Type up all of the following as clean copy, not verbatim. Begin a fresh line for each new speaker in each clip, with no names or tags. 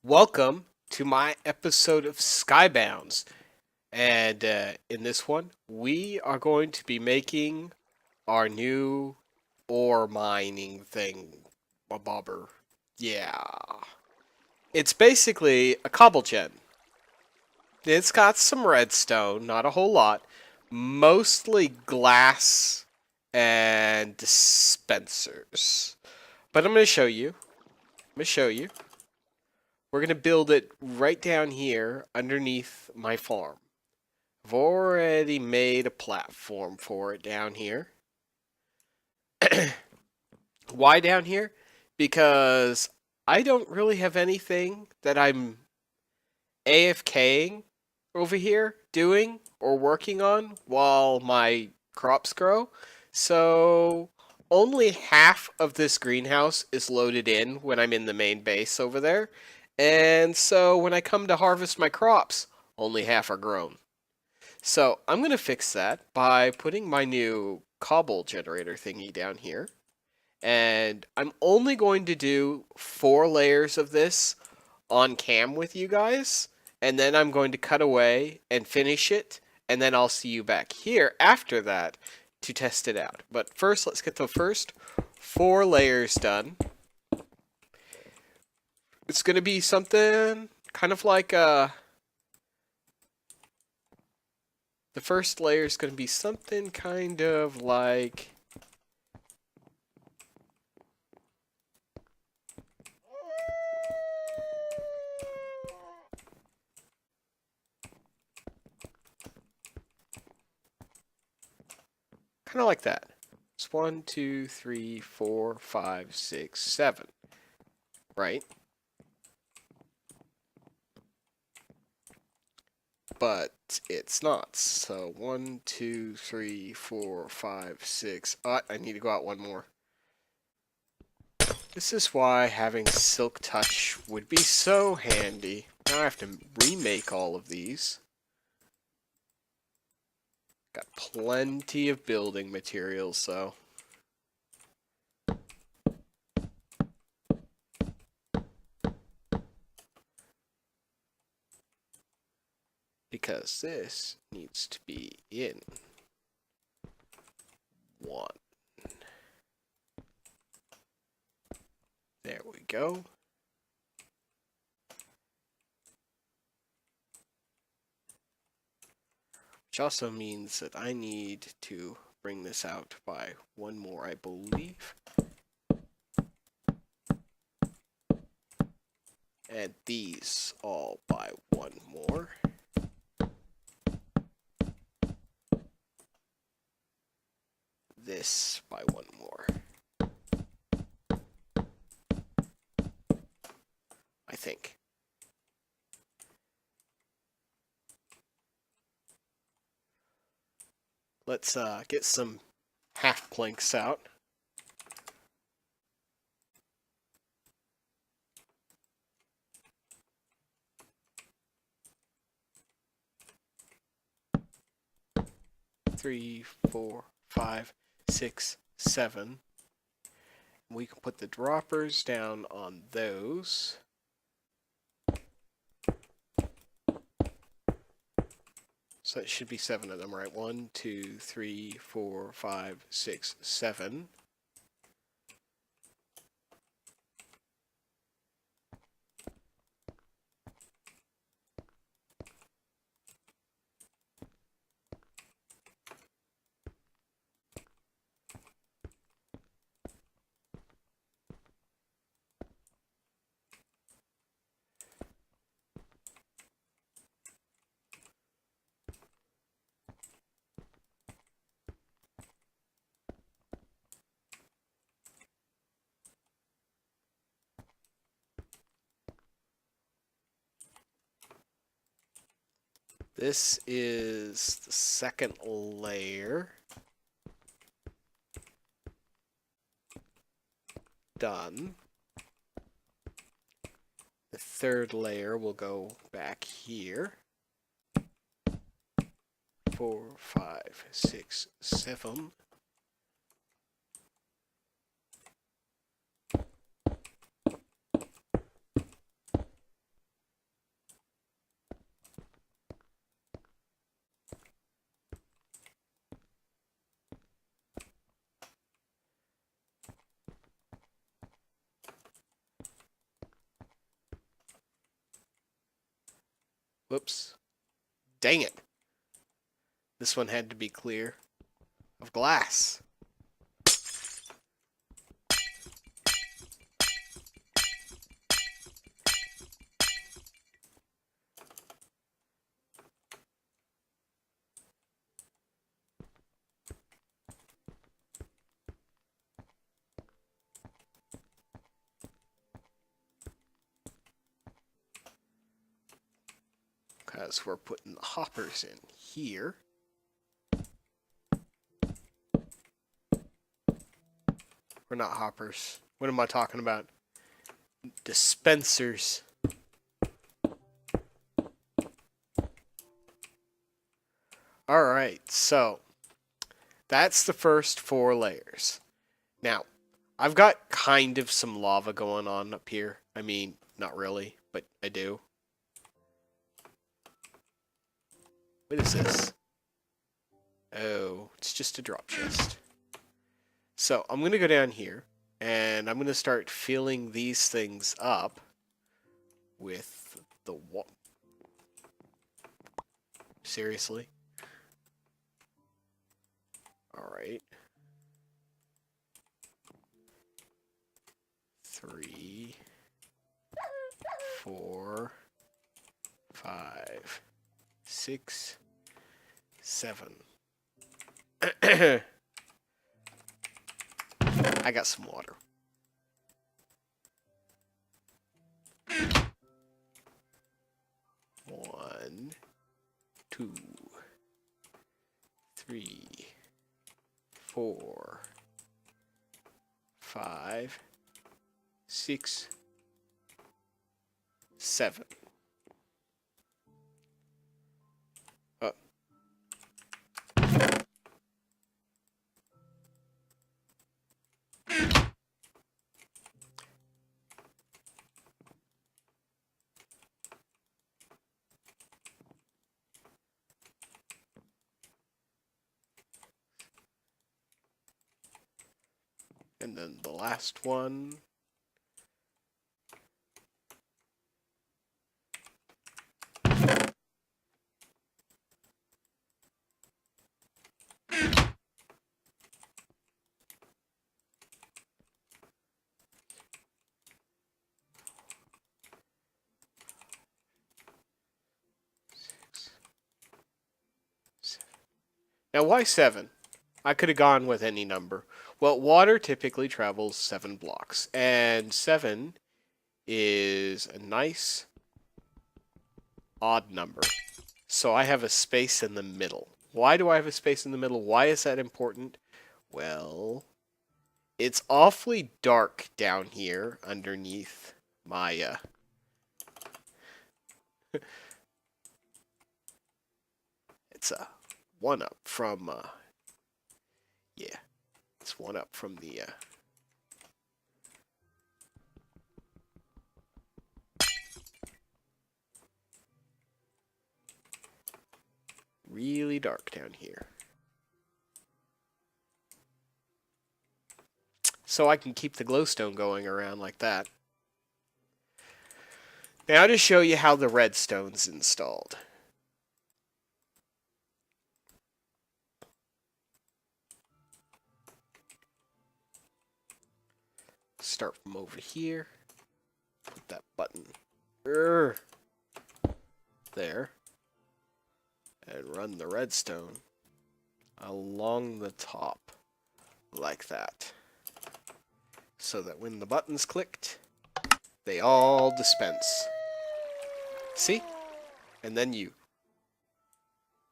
Welcome to my episode of Skybounds. And in this one, we are going to be making our new ore mining thing. A bobber. Yeah. It's basically a cobble gen. It's got some redstone, not a whole lot. Mostly glass and dispensers. But I'm going to show you. We're going to build it right down here underneath my farm. I've already made a platform for it down here. Why down here? Because I don't really have anything that I'm AFKing over here doing or working on while my crops grow. So only half of this greenhouse is loaded in when I'm in the main base over there. And so when I come to harvest my crops, only half are grown. So I'm going to fix that by putting my new cobble generator thingy down here. And I'm only going to do 4 layers of this on cam with you guys. And then I'm going to cut away and finish it. And then I'll see you back here after that to test it out. But first, let's get the first 4 layers done. It's going to be something kind of like the first layer is going to be something kind of like that. It's 1, 2, 3, 4, 5, 6, 7. Right? But it's not. So 1, 2, 3, 4, 5, 6. I need to go out one more. This is why having Silk Touch would be so handy. Now I have to remake all of these. Got plenty of building materials, so. Because this needs to be in 1. There we go. Which also means that I need to bring this out by 1 more, I believe. And these all by 1 more. This by 1 more. I think. Let's get some half planks out. Three, 4, 5, 6, 7. We can put the droppers down on those. So it should be 7 of them, right? 1, 2, 3, 4, 5, 6, 7. This is the second layer. Done. The third layer will go back here. 4, 5, 6, 7. Whoops. Dang it. This one had to be clear of glass. Because we're putting the hoppers in here. We're not hoppers. What am I talking about? Dispensers. Alright, so that's the first 4 layers. Now, I've got kind of some lava going on up here. I mean, not really, but I do. What is this? Oh, it's just a drop chest. So, I'm going to go down here, and I'm going to start filling these things up with the water. Seriously? Alright. 3, 4, 5, 6, 7. I got some water. One, 2, 3, 4, 5, 6, 7. And then the last one. Now, why 7? I could have gone with any number. Well, water typically travels 7 blocks, and 7 is a nice odd number. So I have a space in the middle. Why do I have a space in the middle? Why is that important? Well, it's awfully dark down here underneath my it's a 1-up from yeah, it's 1-up from the really dark down here. So I can keep the glowstone going around like that. Now to show you how the redstone's installed. Start from over here. Put that button there. And run the redstone along the top like that. So that when the button's clicked, they all dispense. See? And then you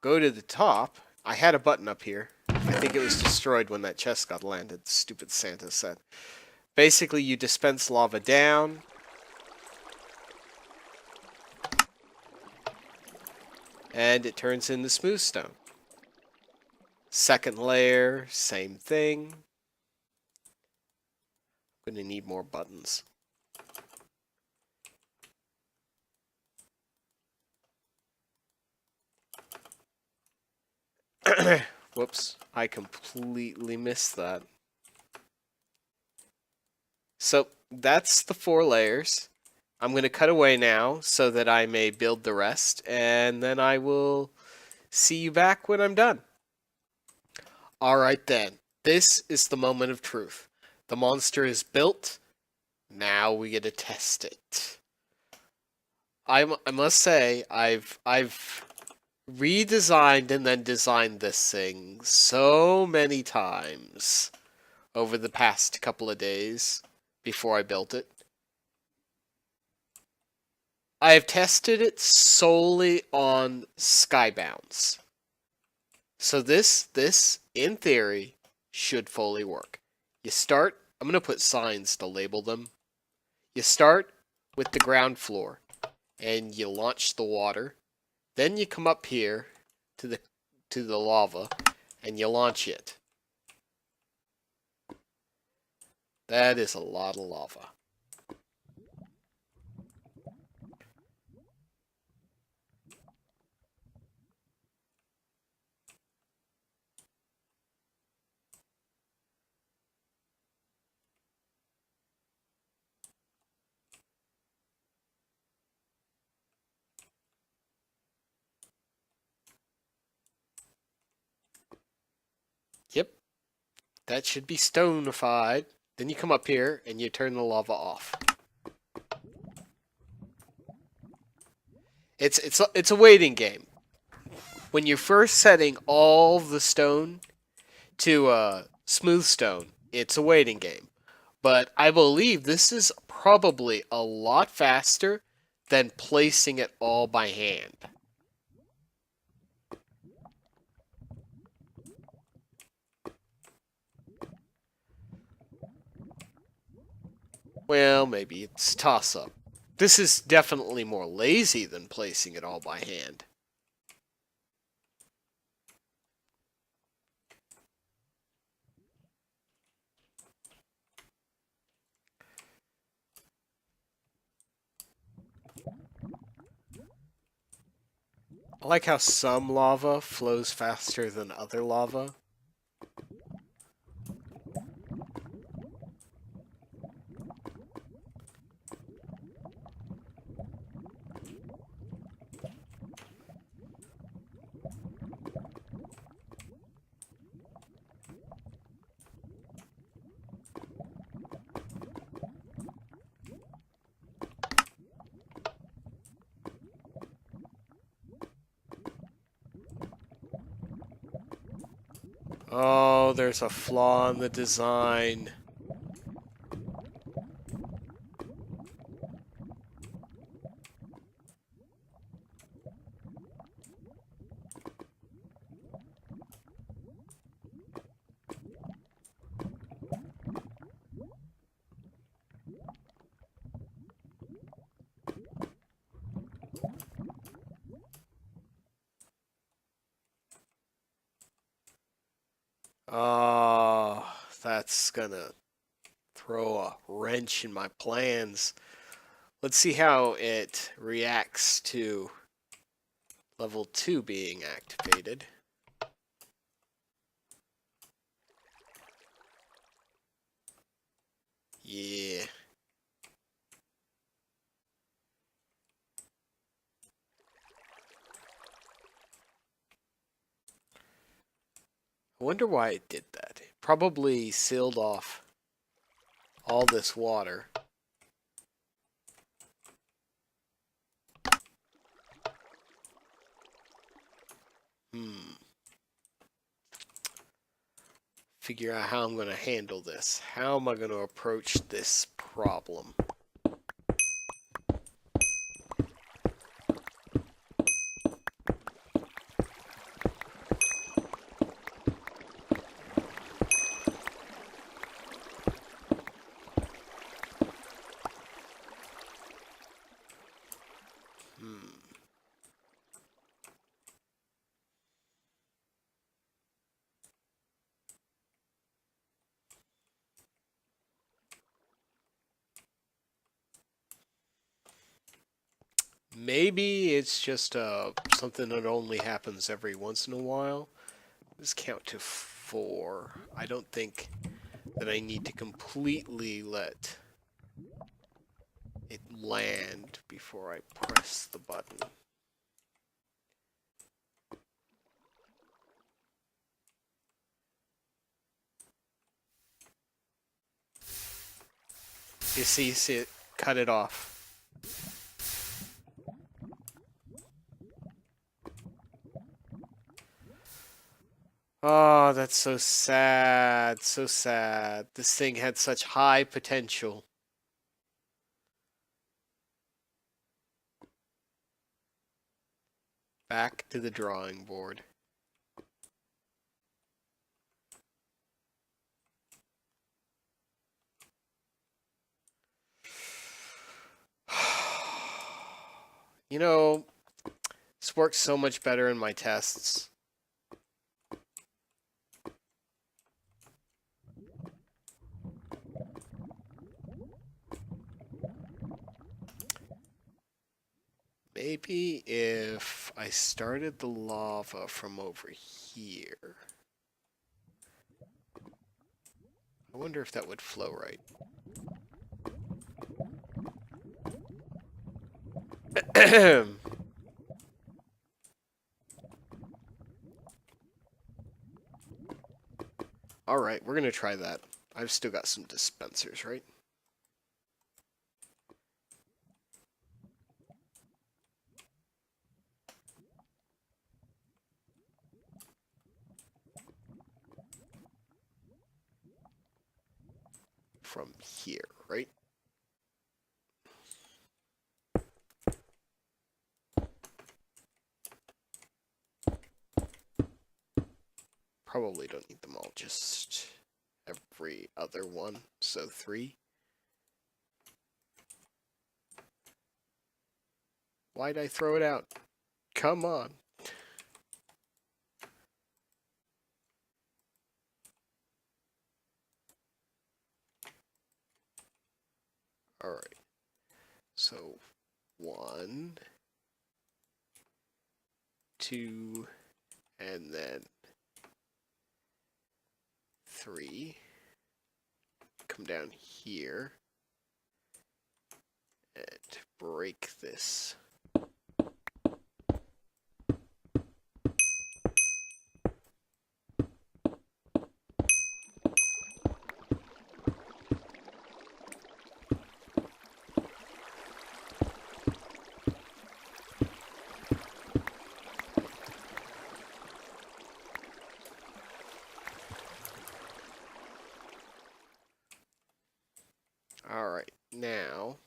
go to the top. I had a button up here. I think it was destroyed when that chest got landed. Stupid Santa said. Basically, you dispense lava down. And it turns into smooth stone. Second layer, same thing. I'm going to need more buttons. Whoops, I completely missed that. So that's the 4 layers. I'm going to cut away now so that I may build the rest, and then I will see you back when I'm done. Alright then, this is the moment of truth. The monster is built, now we get to test it. I must say, I've redesigned and then designed this thing so many times over the past couple of days before I built it. I have tested it solely on skybounds. So this, in theory, should fully work. You start, I'm going to put signs to label them. You start with the ground floor, and you launch the water. Then you come up here to the lava, and you launch it. That is a lot of lava. Yep, that should be stonified. Then you come up here and you turn the lava off. It's a waiting game. When you're first setting all the stone to smooth stone, it's a waiting game. But I believe this is probably a lot faster than placing it all by hand. Well, maybe it's toss-up. This is definitely more lazy than placing it all by hand. I like how some lava flows faster than other lava. Oh, there's a flaw in the design. Oh, that's gonna throw a wrench in my plans. Let's see how it reacts to level 2 being activated. Yeah. I wonder why it did that. It probably sealed off all this water. Figure out how I'm going to handle this. How am I going to approach this problem? Maybe it's just something that only happens every once in a while. Let's count to 4. I don't think that I need to completely let it land before I press the button. You see it, cut it off. Oh, that's so sad, so sad. This thing had such high potential. Back to the drawing board. You know, this works so much better in my tests. Maybe if I started the lava from over here. I wonder if that would flow right. Alright, we're gonna try that. I've still got some dispensers, right? From here, right? Probably don't need them all, just every other one, so 3. Why'd I throw it out? Come on. Alright. So 1, 2, and then 3. Come down here and break this. Alright, now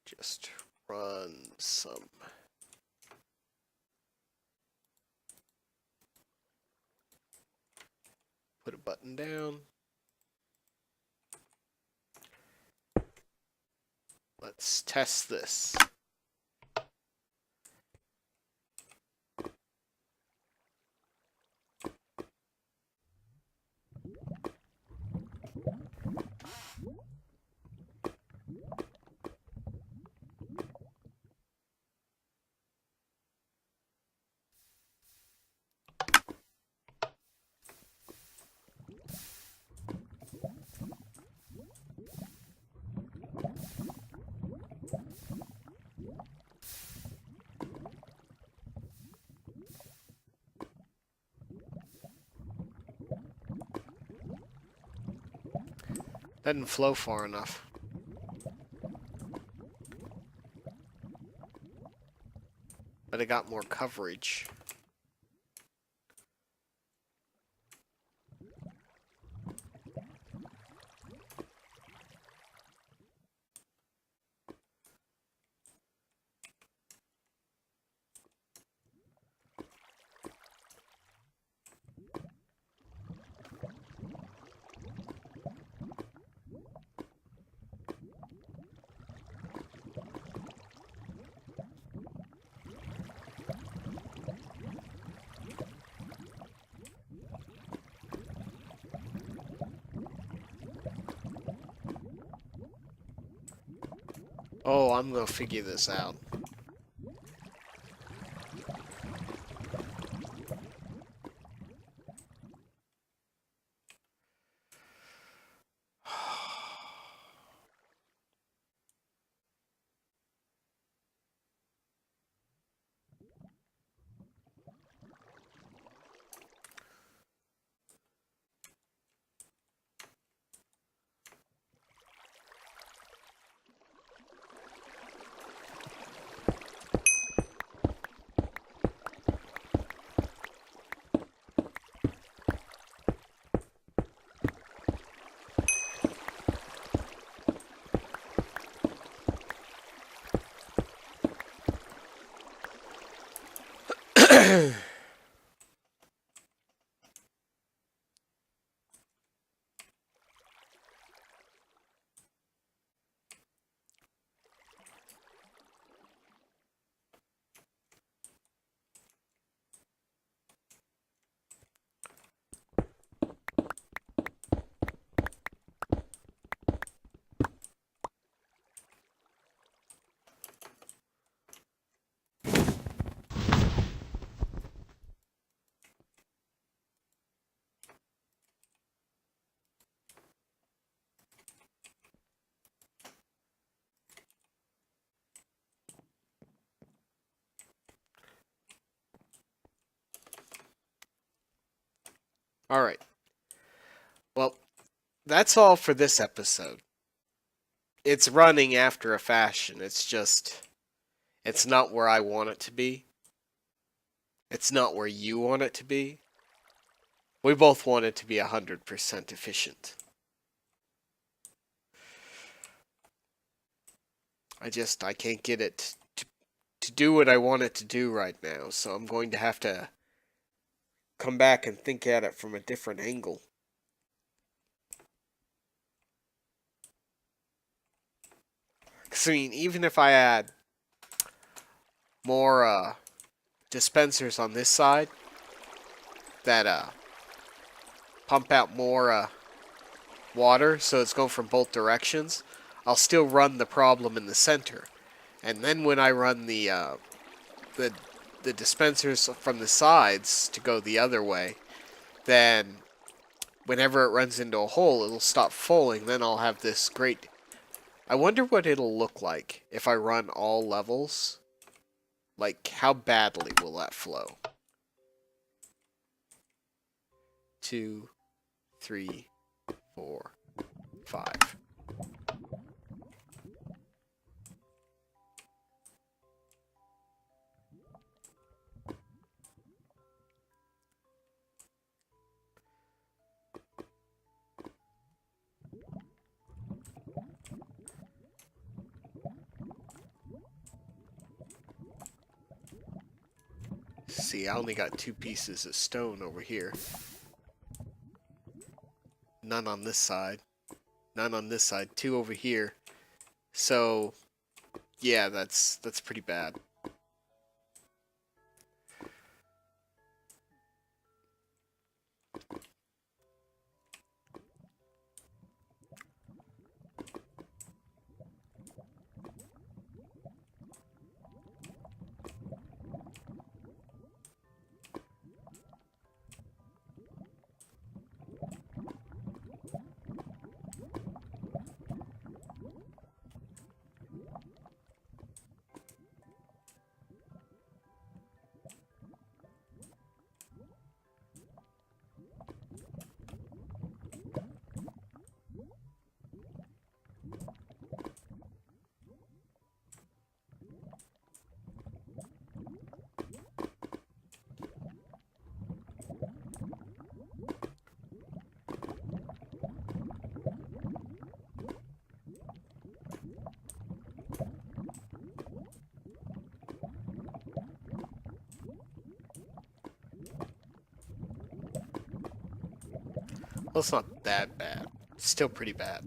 just run some put a button down. Let's test this. Didn't flow far enough. But it got more coverage. Oh, I'm gonna figure this out. All right. Well, that's all for this episode. It's running after a fashion. It's not where I want it to be. It's not where you want it to be. We both want it to be 100% efficient. I can't get it to do what I want it to do right now, so I'm going to have to come back and think at it from a different angle. Because, I mean, even if I add more dispensers on this side that pump out more water, so it's going from both directions, I'll still run the problem in the center. And then when I run the dispensers from the sides to go the other way, then whenever it runs into a hole, it'll stop falling. Then I'll have this great... I wonder what it'll look like if I run all levels. Like, how badly will that flow? 2, 3, 4, 5. See, I only got 2 pieces of stone over here. None on this side. None on this side. 2 over here. So, yeah, that's pretty bad. Well, it's not that bad. It's still pretty bad.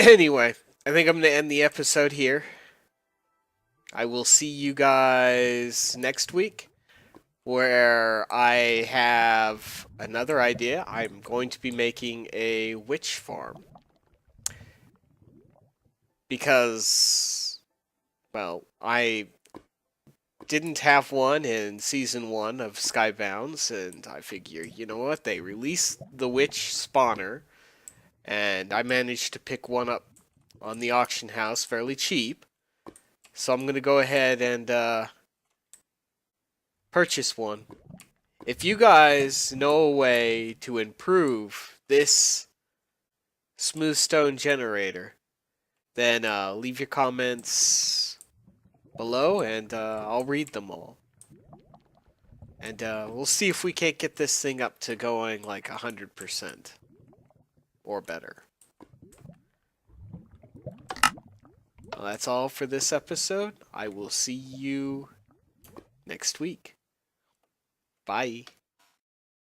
Anyway, I think I'm going to end the episode here. I will see you guys next week, where I have another idea. I'm going to be making a witch farm. Because, well, I didn't have one in Season 1 of Skybounds, and I figure, you know what, they released the witch spawner, and I managed to pick one up on the auction house fairly cheap. So I'm going to go ahead and purchase one. If you guys know a way to improve this smooth stone generator, then leave your comments below and I'll read them all. And we'll see if we can't get this thing up to going like 100% or better. Well, that's all for this episode. I will see you next week. Bye.